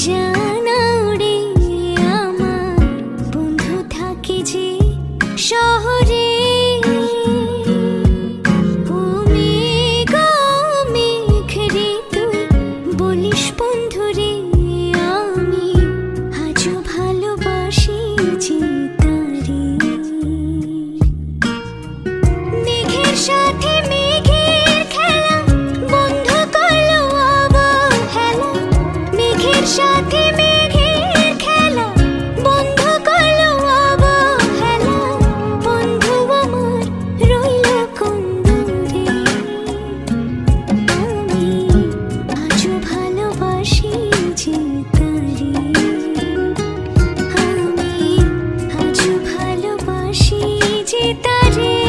জানা রে আমার বন্ধু থাকে যে শহরে। ও মেঘ মেঘ রে তুই বলিস বন্ধু রে আমি আজও ভালোবাসি যে তারে। মেঘের সাথে মেঘের খেলা বন্ধু করলো অবহেলা। মেঘের সাথে মেঘের খেলা বন্ধু করলো অবহেলা। বন্ধু আমার রইল কোন দূরে। আমি আজও ভালোবাসি যে তারে। আমি আজও ভালোবাসি যে তারে।